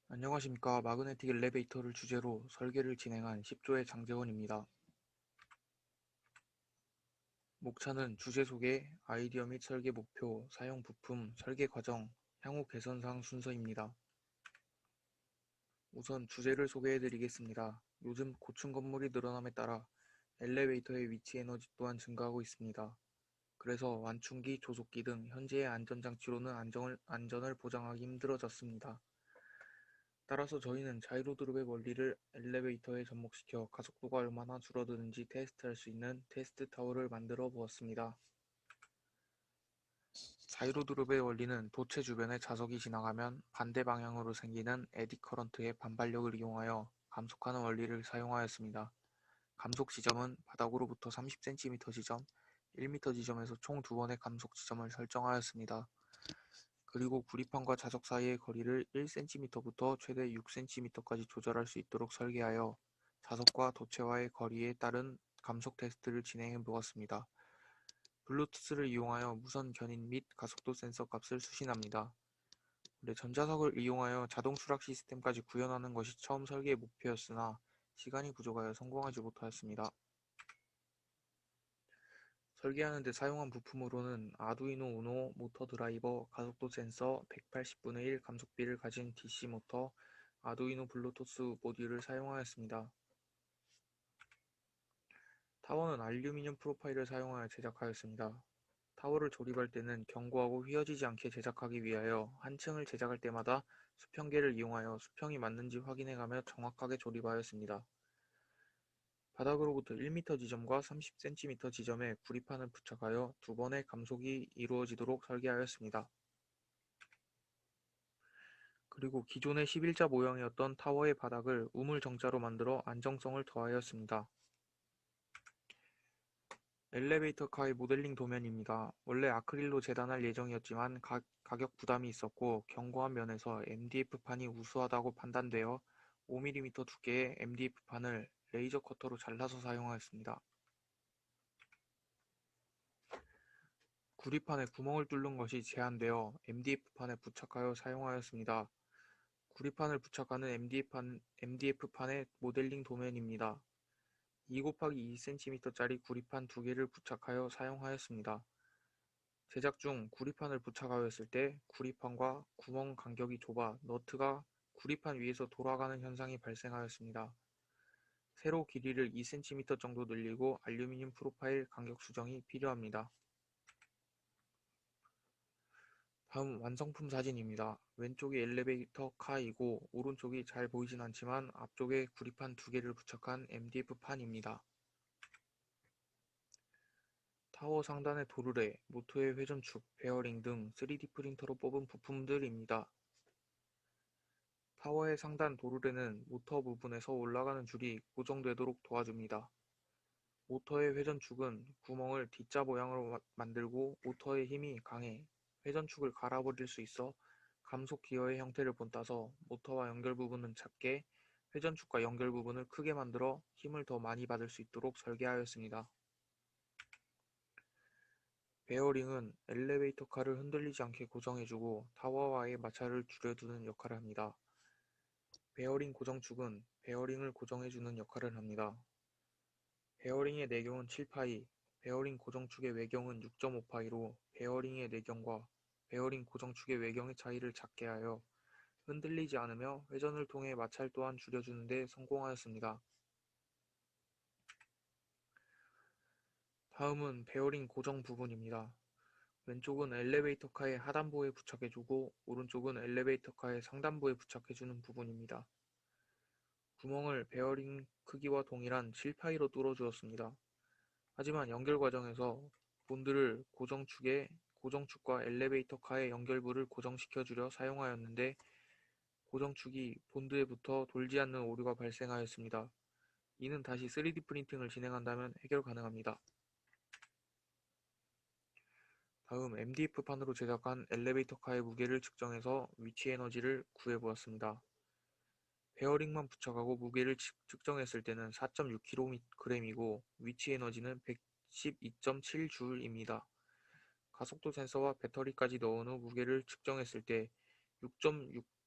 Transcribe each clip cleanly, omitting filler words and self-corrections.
안녕하십니까. 마그네틱 엘리베이터를 주제로 설계를 진행한 10조의 장재원입니다. 목차는 주제 소개, 아이디어 및 설계 목표, 사용 부품, 설계 과정, 향후 개선사항 순서입니다. 우선 주제를 소개해 드리겠습니다. 요즘 고층 건물이 늘어남에 따라 엘리베이터의 위치 에너지 또한 증가하고 있습니다. 그래서 완충기, 조속기 등 현재의 안전장치로는 안전을 보장하기 힘들어졌습니다. 따라서 저희는 자이로드롭의 원리를 엘리베이터에 접목시켜 가속도가 얼마나 줄어드는지 테스트할 수 있는 테스트 타워를 만들어 보았습니다. 자이로드롭의 원리는 도체 주변에 자석이 지나가면 반대 방향으로 생기는 에디 커런트의 반발력을 이용하여 감속하는 원리를 사용하였습니다. 감속 지점은 바닥으로부터 30cm 지점, 1m 지점에서 총 2번의 감속 지점을 설정하였습니다. 그리고 구리판과 자석 사이의 거리를 1cm부터 최대 6cm까지 조절할 수 있도록 설계하여 자석과 도체와의 거리에 따른 감속 테스트를 진행해 보았습니다. 블루투스를 이용하여 무선 견인 및 가속도 센서 값을 수신합니다. 전자석을 이용하여 자동 수락 시스템까지 구현하는 것이 처음 설계의 목표였으나 시간이 부족하여 성공하지 못하였습니다. 설계하는 데 사용한 부품으로는 아두이노 우노, 모터 드라이버, 가속도 센서, 180분의 1 감속비를 가진 DC 모터, 아두이노 블루투스 모듈을 사용하였습니다. 타워는 알루미늄 프로파일을 사용하여 제작하였습니다. 타워를 조립할 때는 견고하고 휘어지지 않게 제작하기 위하여 한 층을 제작할 때마다 수평계를 이용하여 수평이 맞는지 확인해가며 정확하게 조립하였습니다. 바닥으로부터 1m 지점과 30cm 지점에 구리판을 부착하여 2번의 감속이 이루어지도록 설계하였습니다. 그리고 기존의 11자 모형이었던 타워의 바닥을 우물정자로 만들어 안정성을 더하였습니다. 엘리베이터카의 모델링 도면입니다. 원래 아크릴로 재단할 예정이었지만 가격 부담이 있었고 견고한 면에서 MDF판이 우수하다고 판단되어 5mm 두께의 MDF판을 레이저 커터로 잘라서 사용하였습니다. 구리판에 구멍을 뚫는 것이 제한되어 MDF판에 부착하여 사용하였습니다. 구리판을 부착하는 MDF판의 모델링 도면입니다. 2곱하기2cm짜리 구리판 2개를 부착하여 사용하였습니다. 제작 중 구리판을 부착하였을 때 구리판과 구멍 간격이 좁아 너트가 구리판 위에서 돌아가는 현상이 발생하였습니다. 세로 길이를 2cm 정도 늘리고 알루미늄 프로파일 간격 수정이 필요합니다. 다음 완성품 사진입니다. 왼쪽이 엘리베이터 카이고 오른쪽이 잘 보이진 않지만 앞쪽에 구리판 2개를 부착한 MDF판입니다. 타워 상단의 도르래, 모터의 회전축, 베어링 등 3D 프린터로 뽑은 부품들입니다. 타워의 상단 도르래는 모터 부분에서 올라가는 줄이 고정되도록 도와줍니다. 모터의 회전축은 구멍을 D자 모양으로 만들고 모터의 힘이 강해 회전축을 갈아버릴 수 있어 감속 기어의 형태를 본따서 모터와 연결 부분은 작게 회전축과 연결 부분을 크게 만들어 힘을 더 많이 받을 수 있도록 설계하였습니다. 베어링은 엘리베이터 칼을 흔들리지 않게 고정해주고 타워와의 마찰을 줄여두는 역할을 합니다. 베어링 고정축은 베어링을 고정해주는 역할을 합니다. 베어링의 내경은 7파이, 베어링 고정축의 외경은 6.5파이로 베어링의 내경과 베어링 고정축의 외경의 차이를 작게 하여 흔들리지 않으며 회전을 통해 마찰 또한 줄여주는 데 성공하였습니다. 다음은 베어링 고정 부분입니다. 왼쪽은 엘리베이터카의 하단부에 부착해주고 오른쪽은 엘리베이터카의 상단부에 부착해주는 부분입니다. 구멍을 베어링 크기와 동일한 7파이로 뚫어주었습니다. 하지만 연결 과정에서 본드를 고정축과 엘리베이터카의 연결부를 고정시켜주려 사용하였는데 고정축이 본드에 붙어 돌지 않는 오류가 발생하였습니다. 이는 다시 3D 프린팅을 진행한다면 해결 가능합니다. 다음 MDF판으로 제작한 엘리베이터카의 무게를 측정해서 위치 에너지를 구해보았습니다. 베어링만 부착하고 무게를 측정했을 때는 4.6kg이고 위치 에너지는 112.7J입니다. 가속도 센서와 배터리까지 넣은 후 무게를 측정했을 때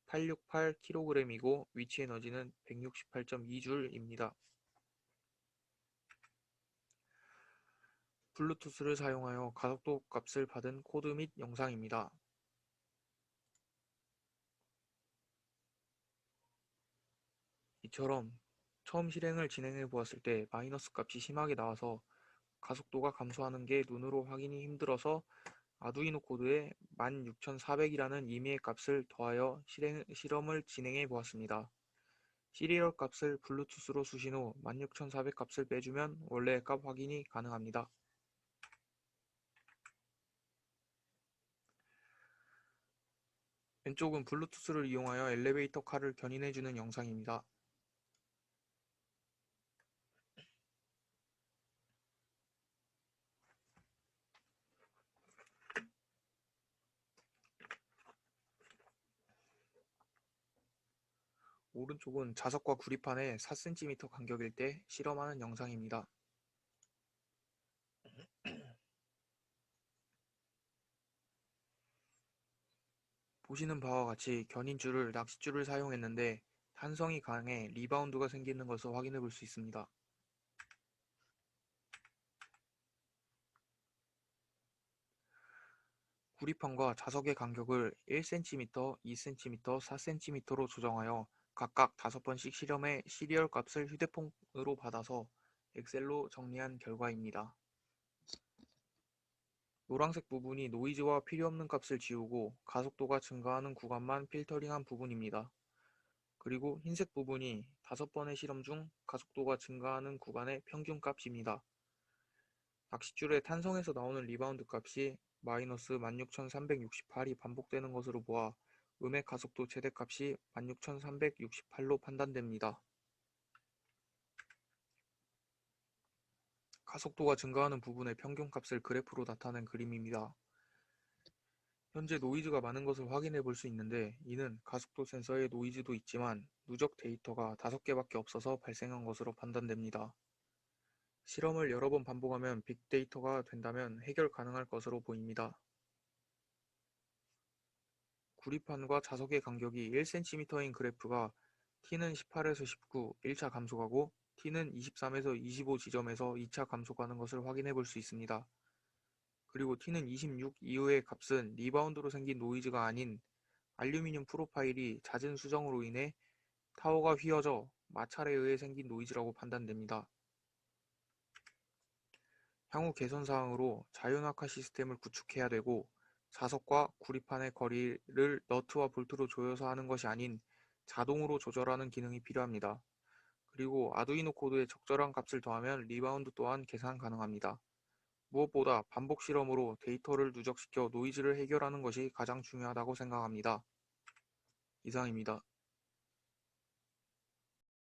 868kg이고 위치 에너지는 168.2줄입니다. 블루투스를 사용하여 가속도 값을 받은 코드 및 영상입니다. 이처럼 처음 실행을 진행해 보았을 때 마이너스 값이 심하게 나와서 가속도가 감소하는 게 눈으로 확인이 힘들어서 아두이노 코드에 16400이라는 임의의 값을 더하여 실험을 진행해 보았습니다. 시리얼 값을 블루투스로 수신 후 16400 값을 빼주면 원래의 값 확인이 가능합니다. 왼쪽은 블루투스를 이용하여 엘리베이터 칼을 견인해주는 영상입니다. 오른쪽은 자석과 구리판의 4cm 간격일 때 실험하는 영상입니다. 보시는 바와 같이 견인줄을 낚싯줄을 사용했는데 탄성이 강해 리바운드가 생기는 것을 확인해 볼 수 있습니다. 구리판과 자석의 간격을 1cm, 2cm, 4cm로 조정하여 각각 5번씩 실험해 시리얼 값을 휴대폰으로 받아서 엑셀로 정리한 결과입니다. 노란색 부분이 노이즈와 필요없는 값을 지우고 가속도가 증가하는 구간만 필터링한 부분입니다. 그리고 흰색 부분이 5번의 실험 중 가속도가 증가하는 구간의 평균 값입니다. 낚싯줄의 탄성에서 나오는 리바운드 값이 마이너스 16368이 반복되는 것으로 보아 음의 가속도 최대값이 16368로 판단됩니다. 가속도가 증가하는 부분의 평균값을 그래프로 나타낸 그림입니다. 현재 노이즈가 많은 것을 확인해 볼 수 있는데 이는 가속도 센서의 노이즈도 있지만 누적 데이터가 5개밖에 없어서 발생한 것으로 판단됩니다. 실험을 여러 번 반복하면 빅데이터가 된다면 해결 가능할 것으로 보입니다. 구리판과 자석의 간격이 1cm인 그래프가 T는 18에서 19, 1차 감소가고 T는 23에서 25 지점에서 2차 감소가는 것을 확인해 볼 수 있습니다. 그리고 T는 26 이후의 값은 리바운드로 생긴 노이즈가 아닌 알루미늄 프로파일이 잦은 수정으로 인해 타워가 휘어져 마찰에 의해 생긴 노이즈라고 판단됩니다. 향후 개선사항으로 자유낙하 시스템을 구축해야 되고 자석과 구리판의 거리를 너트와 볼트로 조여서 하는 것이 아닌 자동으로 조절하는 기능이 필요합니다. 그리고 아두이노 코드에 적절한 값을 더하면 리바운드 또한 계산 가능합니다. 무엇보다 반복 실험으로 데이터를 누적시켜 노이즈를 해결하는 것이 가장 중요하다고 생각합니다. 이상입니다.